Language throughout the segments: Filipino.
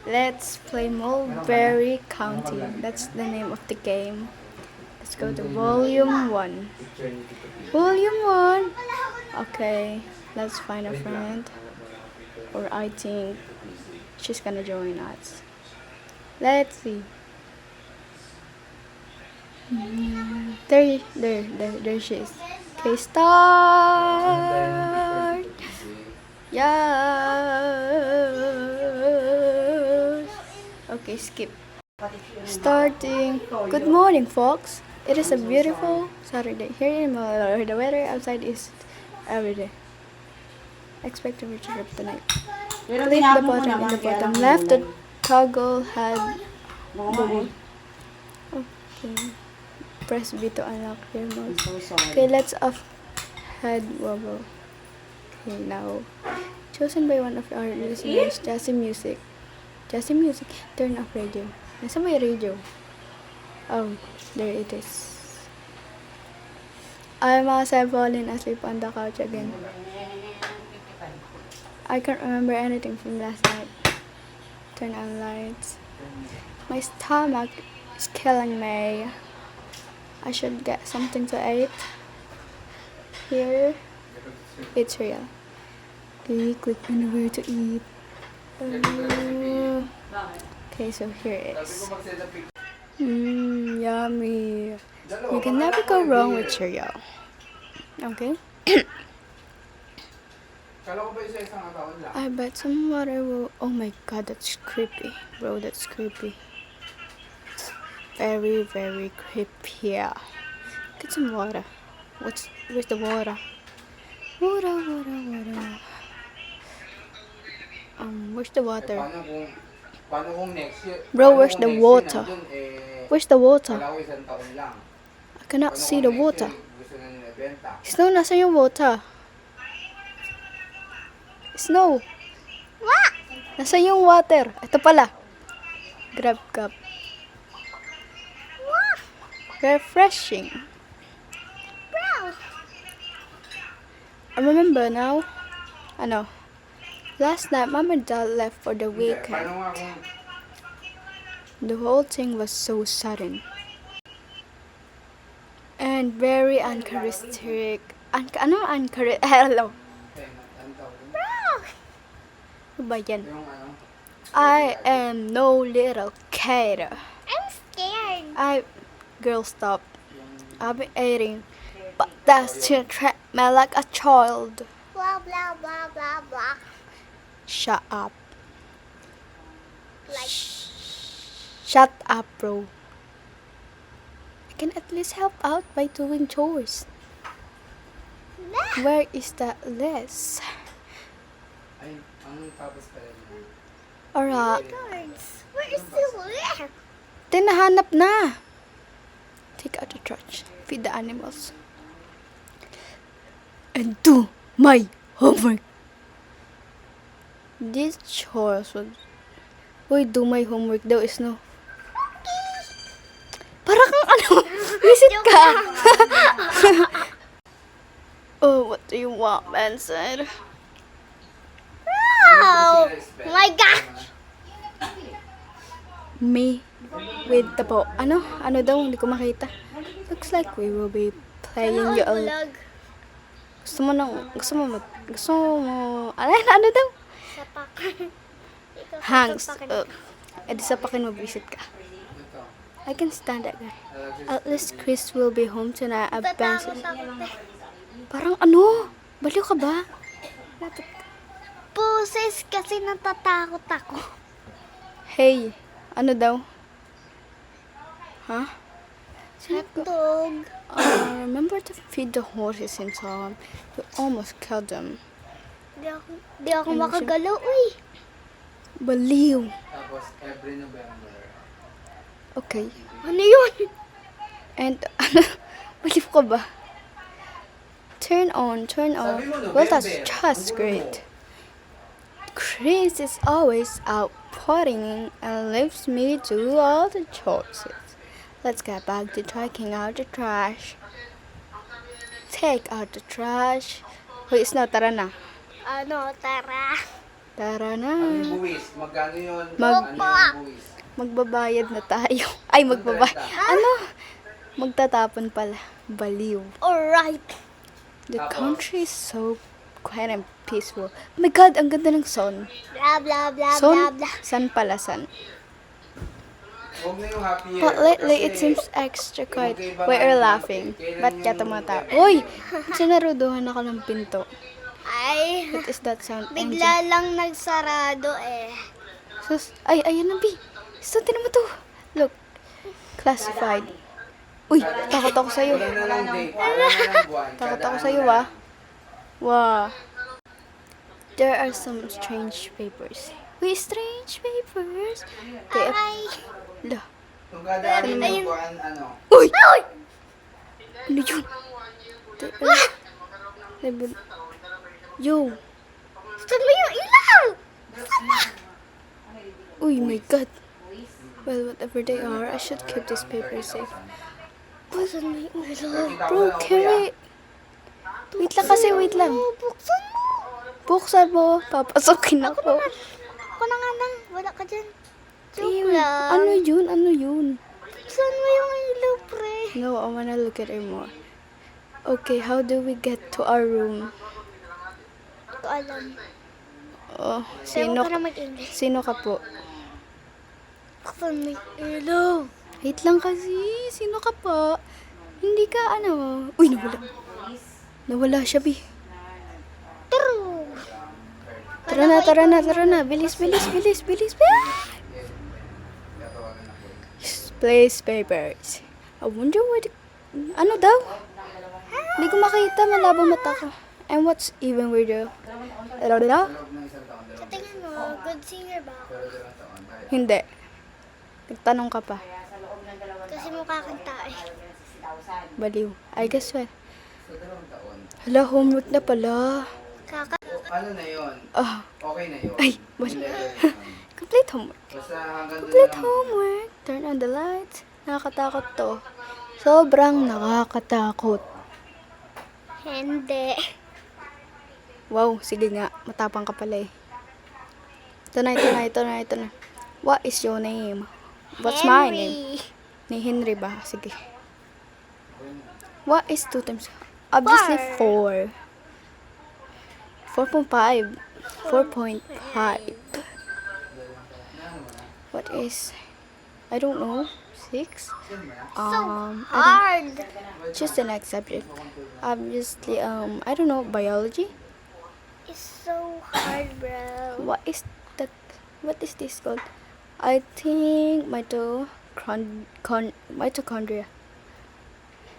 Let's play Mulberry County. That's the name of the game. Let's go to Volume 1. Volume 1! Okay, let's find a friend. Or I think she's gonna join us. Let's see. There she is. Okay, start! Yes! Okay, skip. Starting. Good morning, folks. It is a beautiful Saturday. Here in Malala, the weather outside is every day. Expect to reach trip tonight. Click the button in the bottom left to toggle head bubble. Okay. Press B to unlock your mode. Okay, let's off head wobble. Okay, now chosen by one of our listeners, Jazzy Music. Jazzy Music, turn off radio. Nasa may radio? Oh, there it is. I must have fallen asleep on the couch again. I can't remember anything from last night. Turn on lights. My stomach is killing me. I should get something to eat. Here, it's real. Okay, click on where to eat. Okay, so here it is. Yummy. You can never go wrong with cereal. Okay. I bet some water will. Oh my god, that's creepy, bro. That's creepy. Very, very creepy. Yeah. Get some water. Where's the water? Water. Where's the water? Bro, where's the water? Where's the water? I cannot see the water. Snow, nasa yung water? Snow. What? Nasa yung water? Ito pala. Grab cup. What? Refreshing. Bro. I remember now. Ano? Last night, Mom and Dad left for the weekend. The whole thing was so sudden. And very uncharacteristic. Hello. Ano ba yan? I am no little kid. I'm scared. Girl, stop. I've been eating, but that's to treat me like a child. Blah blah blah blah blah. Shut up. Like Shut up, bro. I can at least help out by doing chores. that. Where is that list? Alright. Cards. Where is the left? Tinahanap na. Take out the trash. Feed the animals. And do my homework. This chores would... Uy, do my homework daw is no. Para kang ano, visit ka. Oh, what do you want, Benson? Oh my gosh. Me with the boat. Ano? Ano daw? Hindi ko makita. Looks like we will be playing your... Vlog. Gusto mo, ano daw? Sapak. Hangs. Edi sapakin mo, visit ka. I can stand that guy. At least Chris will be home tonight at Benson. Parang ano? Baliw ka ba? Poses kasi natatakot ako. Hey, ano daw? Huh? Hotdog. Remember to feed the horses in time. You almost killed them. Di ako makagalaw, uy. Baliw. Tapos every November. Okay. Ano yun? And, baliw ka ba? Turn on. Well, that's just great. Chris is always out potting and leaves me to do all the chores. Let's get back to taking out the trash. Take out the trash. Hoy, Snow, tara na. Ano, tara. Tara na. Ano yung buwis? Magkano yun? Mag- Ano yung buwis? Magbabayad na tayo. Ay, Ano? Magtatapon pala. Baliw. Alright. The Tapos? country is so quiet and peaceful. Oh my God, ang ganda ng sun. Blah, blah, blah, Sun? blah, blah. Sun pala, sun. Huwag na yung happy year. But lately, it Kasi seems extra quiet. magkaiba Why nga are yung laughing? kailan Ba't ka yung tumatawa? November? Uy! Sinaruduhan ako ng pinto. Ay, What is that sound? bigla lang nagsarado eh. Sus, ay, ayan na, B. So, tinan mo to. Look. Classified. Uy, takot ako sa'yo. Wala na lang date. Wala na lang buwan. Takot Kada ako ano sa'yo, na ah. lang. Wow. There are some strange papers. Uy, strange papers. They are... Ay, Lah. Kung kada ano yung buwan, ano. Uy! Ano yun? They are... Yo! saan mo yung ilaw? Uy, my God. Well, whatever they are, I should keep this paper safe. Saan mo yung ilaw? Kita ko Bro, sa carry... Wait lang kasi, wait lang. Oh, buksan mo. Buksan mo. Papasokin ako. Ako na nga nang, wala ka dyan. Joke Ew, lang. ano yun? Ano yun? Buksan mo yung ilaw, pre. No, I wanna look at it more. Okay, how do we get to our room? Ito alam. Oh, Sayo sino, ka na mag-English. sino ka po? Buksan mo yung ilaw. Wait lang kasi. Sino ka po? Hindi ka ano. Uy, nawala. Nawala siya, Bi. True. Tara na. Bilis. Place papers. I wonder what... Ano daw? Hindi ko makita. Malabo mata ko. And what's even weirder? loob ng isang taon. Sa tingin mo, good singer ba ako? Pero 2 taon. Kahit Hindi. Nagtanong ka pa. Kasi mukha kanta eh. Baliw. I guess well. sa 2 taon. Hala, homework na pala. Kaka... Ano na yun? Ah, Okay na yun. Ay, Yung level na yun. complete homework. Basta hanggang doon na Complete lang. homework. Turn on the lights. Nakakatakot to. Sobrang nakakatakot. Hindi. Wow, sige nga. Matapang ka pala eh. Ito na. What is your name? What's my name? Ni Henry ba? Sige. What is 2 times? Obviously 4. 4.5. 4.5. What is... I don't know. 6? I don't, Hard. choose the next subject. Obviously, I don't know, biology? It's so hard, bro. What is this called? I think mitochondria.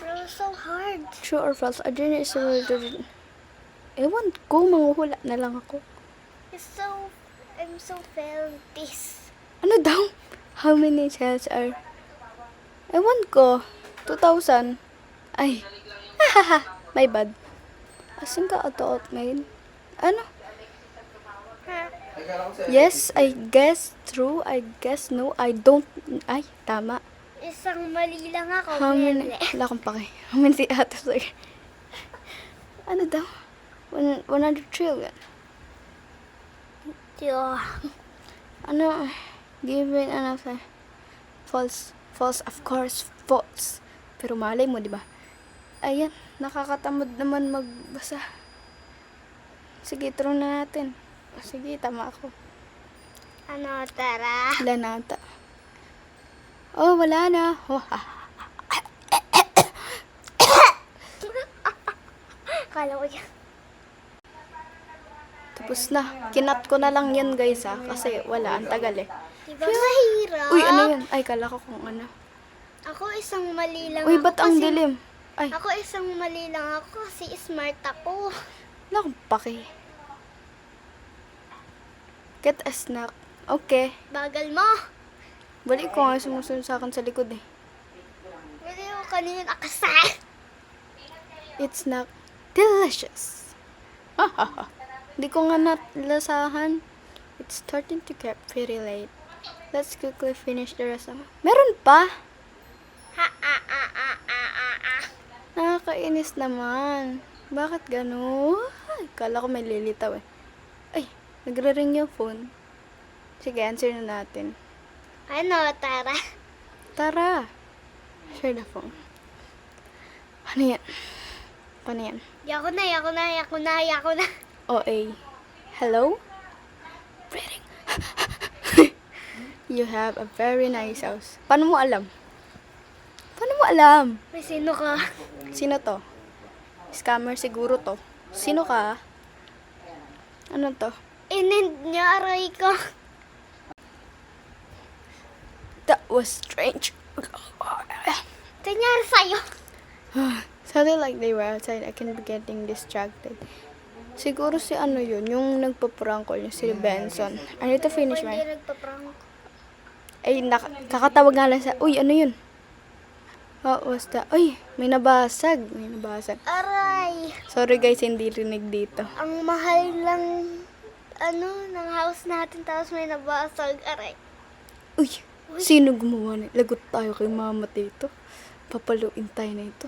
Bro, so hard. True or false? Adrenaline is ewan ko, manguhula na lang ako. I'm so felt this. Ano daw? How many cells are... Ewan ko. 2,000. Ay. My bad. Asin ka auto mail? Ano? Ha? Nagkala ko sa Yes, I guess. True. I guess no. I don't. Ay, tama. Isang mali lang ako. How many... Mele. Wala akong pake. How many atoms are... Ano daw? 100 trillion. Diyo. Ano? Given ano sa... False. False, of course. False. Pero malay mo, di ba? Ayan. Nakakatamad naman magbasa. Sige, try na natin. Sige, tama ako. Ano, tara. Wala na ata. Oh, wala na. Oh, Kala ko yan. tapos na. Kinat ko na lang yan, guys, ha. Kasi wala. Ang tagal, eh. Diba mahirap? Uy, ano yun? Ay, kala ko kung ano. Ako isang mali lang Uy, ako. ba't ang kasi- dilim? Ay, Ako isang mali lang ako kasi smart ako. wala akong pake. Get a snack. Okay. Bagal mo. Balik ko nga sumusunod sa akin sa likod, eh. Pwede mo kanina nakasa. It's not delicious. Hindi ko nga nalasahan. It's starting to get pretty late. Let's quickly finish the rest of... Meron pa? Nakakainis naman. Bakit gano'n? Ay, kala ko may lilitaw eh. Ay, Nagre-ring yung phone. Sige, answer na natin. Ano, Tara? Tara! Share the phone. Ano yan? Paano yan? Yako na. OA. Hello? Reading. You have a very nice house. Paano mo alam? May sino ka? Sino to? Scammer siguro to. Sino ka? Ano to? Inend niya, aray ko. That was strange. Kanyari sa'yo. Sounded like they were outside. I can be getting distracted. Siguro si ano yun, yung nagpa-prank call, yung si Benson. I need to finish Hindi my... nagpa-prank. Ay, kakatawag nga lang sa... Uy, ano yun? What was that? Uy, may nabasag. Aray. Sorry guys, hindi rinig dito. Ang mahal lang, ng house natin. Tapos may nabasag. Aray. Uy, sino gumawa na? Lagot tayo kay mama dito. Papaluin tayo na ito.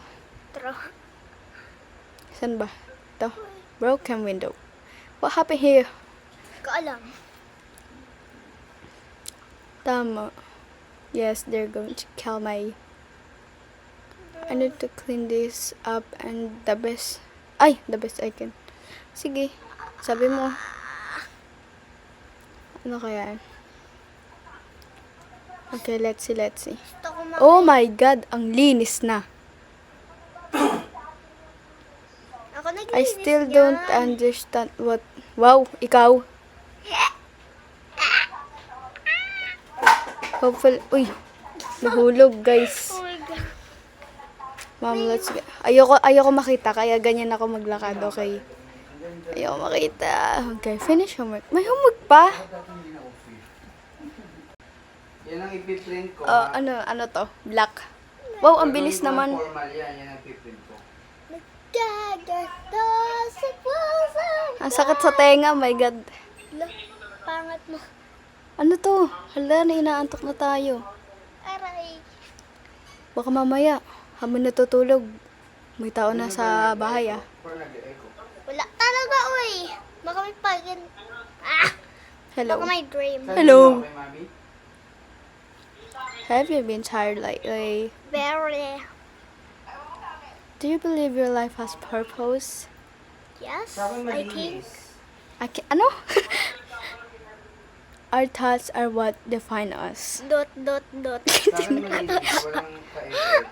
Tro. Saan ba? Ito. Broken window. What happened here? Ko alam. Tama. Yes, they're going to kill my... I need to clean this up and the best I can. Sige, sabi mo. Ano kaya? Okay, let's see. Gusto ko Oh my God, ang linis na. Ako naglinis I still yan. don't understand what... Wow, ikaw. Hopefully, uy, nahulog guys. Oh my God. Mom, let's go. Ayoko makita, kaya ganyan ako maglakad, okay? Ayoko makita. Okay, finish homework. May homework pa? Yan ang ipiprint ko. ha? Ano to? Black. Wow, ang bilis Gagawin ko naman. ang formal yan ang ipiprint ko. Nagkagato sa puso. Ang sakit sa tenga, my God. Pangat mo. Ano to? Hala, na inaantok na tayo. Aray. Baka mamaya, habang natutulog, may tao na sa bahay ah. Or nag-echo. Wala talaga, uy. Baka may pagin. Hello. Baka may dream. Saan Hello. ba kay Mami? Have you been tired lately? Very. Do you believe your life has purpose? Yes, Sa akin I think. malinis. Ano? Our thoughts are what define us. Dot. Sa akin malinis. Walang ka-echo.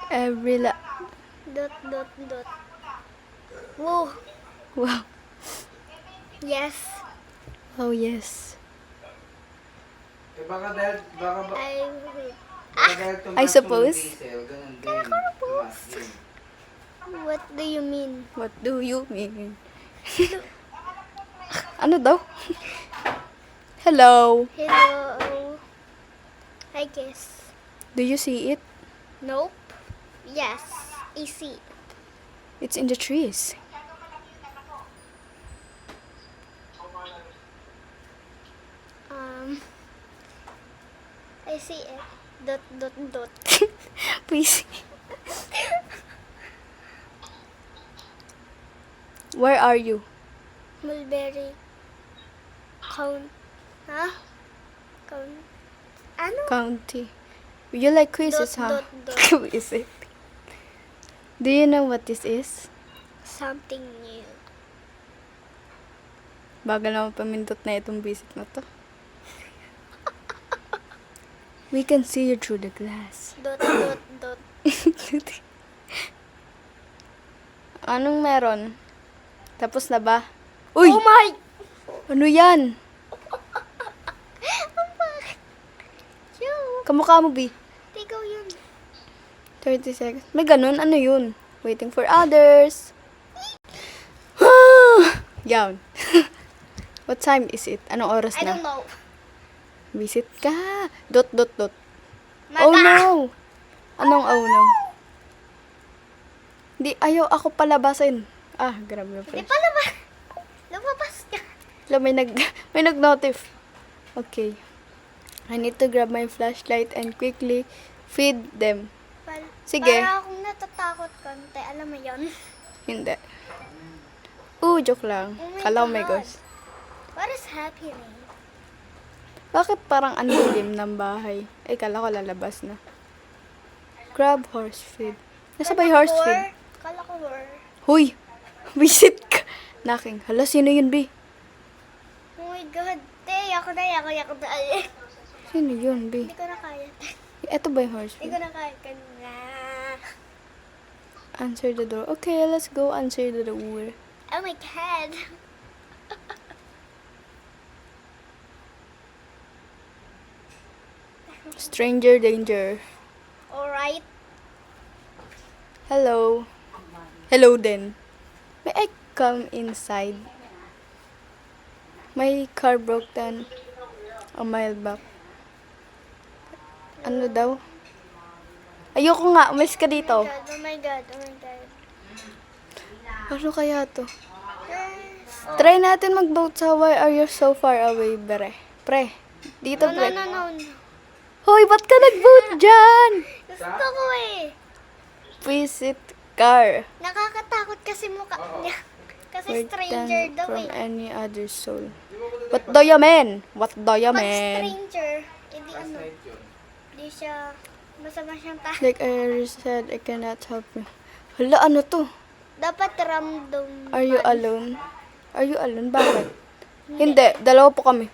Every Dot. Woo. Wow. Yes. Oh yes. Eh baka dahil tumaas I suppose. yung diesel, ganun din. Tumaas din. What do you mean? What do you mean? Ano daw? Hello. Hello. I guess. Do you see it? Nope. Yes. I see. It's in the trees. I see it. Dot. Please. Where are you? Mulberry. Count. Huh? Count. Ano? County. You like quizzes, huh? Dot. Quiz it. Do you know what this is? Something new. Bagal naman pamindot na itong visit na to. We can see you through the glass. Dot. Anong meron? Tapos na ba? Uy! Oh my! Ano yan? Kamukha mo, B. Ikaw yun. 30 seconds. May ganun? Ano yun? Waiting for others. Yan. What time is it? Anong oras I na? don't know. Visit ka. Dot. Maga. Oh no! Anong oh no? Di, ayaw ako palabasin. Ah, grabe yung Di fresh. pala ba? Lumabas ka. Wala, may nag-notif. Okay. I need to grab my flashlight and quickly feed them. Sige. Para akong natatakot konti. Alam mo yun? Hindi. Joke lang. Oh my Kala ko may God. ghost. What is happening? Bakit parang ang dilim ng bahay? Eh, kala ko lalabas na. Grab horse feed. Nasa ba yung horse feed? Kala ko were. Huy! Visit ka! Naking. Hala, sino yun, B? Oh my God. Te, ako na. Sino yun, B? Hindi ko na kaya. Ito ba yung horse Hindi feed? ko na kaya. Kanina. Answer the door. Okay, let's go answer the door. Oh my God. Stranger danger. Alright. Hello. Hello din. May I come inside? My car broke down a mile back. Ano daw? Ayoko nga, umalis ka dito. Oh my God. Oh my God. Ano kaya to? Yes. Try natin mag-boat sa why are you so far away, bre? Pre, dito No, pre. no. Hoy, ba't ka nag-boat dyan? Gusto ko eh. Visit car. Nakakatakot kasi mukha niya. Kasi We're stranger done daw from eh. any other soul. What do you mean? What do you Pag mean? stranger, edi ano, di siya, masama siyang tayo. Like I already said, I cannot help you. Hala, ano to? Dapat random. Are you alone? Are you alone? Bakit? Hindi, dalawa po kami.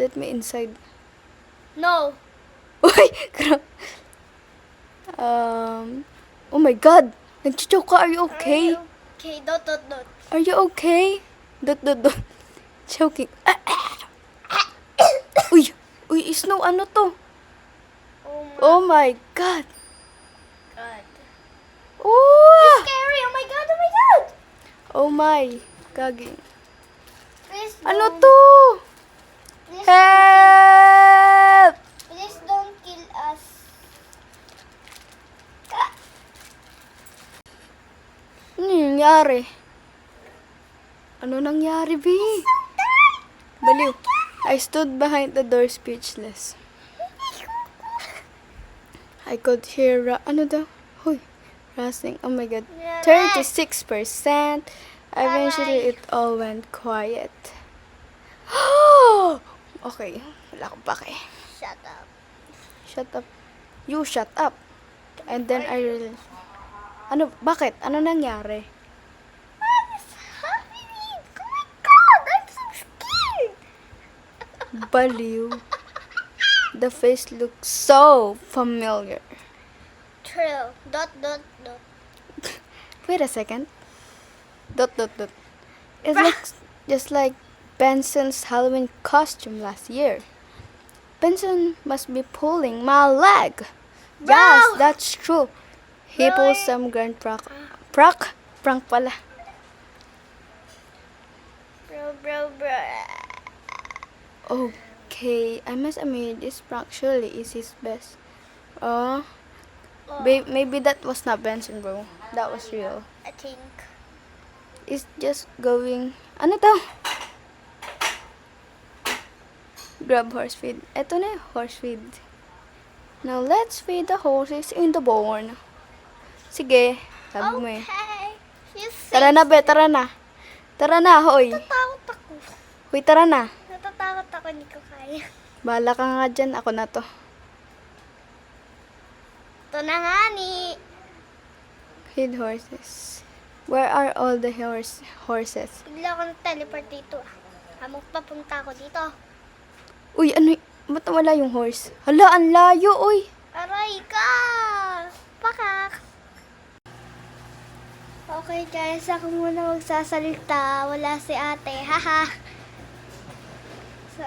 Let me inside. No. Uy! Oh my God! Nag-choke ka, are you okay? Okay, dot. Are you okay? Dot. Choking. Uy, snow, ano to? Oh my Oh my God! God. Oh! Scary, oh my God. Oh my. Gagi. Please Ano don't- to? Please, Help! please don't kill us. Ano nangyari? Ano nangyari, B? Baliw. I stood behind the door speechless. I could hear, ano daw? Hoy, rustling. Oh my God. 36%. Eventually, it all went quiet. Okay. Wala akong pake. Shut up. Shut up. You shut up. And then I realized, ano, bakit? Ano nangyari? What is happening? Oh my God, I'm so scared. Baliw. The face looks so familiar. True. Dot. Wait a second. Dot. It looks just like Benson's Halloween costume last year. Benson must be pulling my leg. Yes, Bro! that's true. He Bro, pulls some grand prank pala. Bro. Okay, I must admit this prank surely is his best. Oh, Maybe that was not Benson, bro. That was real. I think. It's just going... Ano to? Grab horse feed. Eto na yung horse feed. Now, let's feed the horses in the barn. Sige, sabi mo eh. Okay. You say. Tara na, be. Tara na. Tara na, hoy. Natatakot ako. Hoy, tara na. Natatakot ako, hindi ko kaya. Bahala ka nga dyan. Ako na to. Ito na nga ni. Feed horses. Where are all the horses? Bigla ako na-teleport dito. Hamok papunta ako dito. Uy, ano ba't wala yung horse? Hala, ang layo, uy. Aray ka! Pakak! Okay guys, ako muna magsasalita. Wala si ate. Haha! So,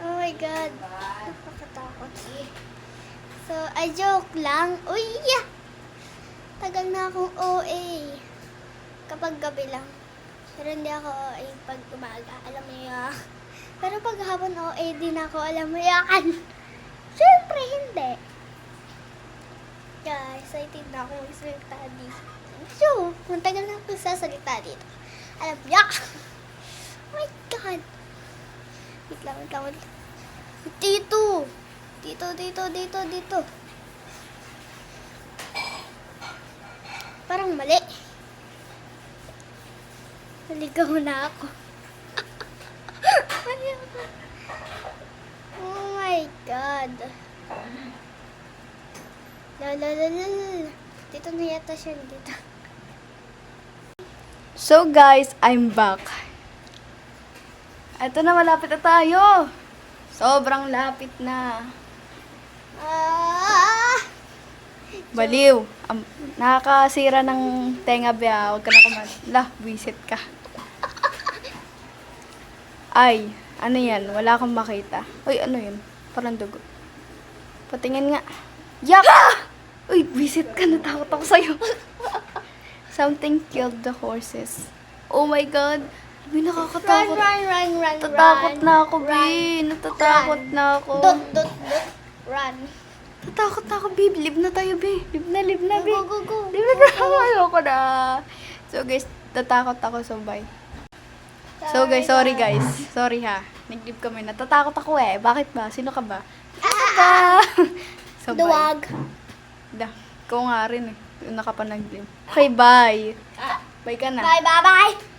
oh my God. Napakatakot. So, ay joke lang. Uy! Tagal na akong OA. Kapag gabi lang. Pero hindi ako OA pag umaga. Alam mo yun. Pero pag hapon OA din ako. Alam mo yan. Siyempre hindi. Guys, excited na ako magsalita dito. So, kung tagal na ako sasalita dito. Alam mo yan. Oh my God. Wait lang. Dito. Parang mali. Naligaw na ako. God. La. Dito na yata siya dito. So guys, I'm back. Ito na, malapit na tayo. Sobrang lapit na. Ah! Baliw. Nakakasira ng tenga ba? Huwag ka na kumat. Lah, visit ka. Ay, ano yan? Wala akong makita. Uy, ano yun? Parang dugo. Patingin nga. Yak! Uy, visit ka. Natakot ako sa'yo. Something killed the horses. Oh my God. Uy, nakakatakot. Run. Natatakot na ako, B. Natatakot na ako. Dot. Run. Natatakot na ako, babe. Live na tayo, babe. Live na, babe. Go. Live na tayo. Ayoko na. So, guys, natakot ako. So, bye. So, guys, sorry, guys. Sorry, ha. Nag-live kami. Natatakot ako, eh. Bakit ba? Sino ka ba? So, bye. Duwag. Da. Ikaw nga rin, eh. Doon nakapanag-live. Okay, bye. Bye ka na. Bye.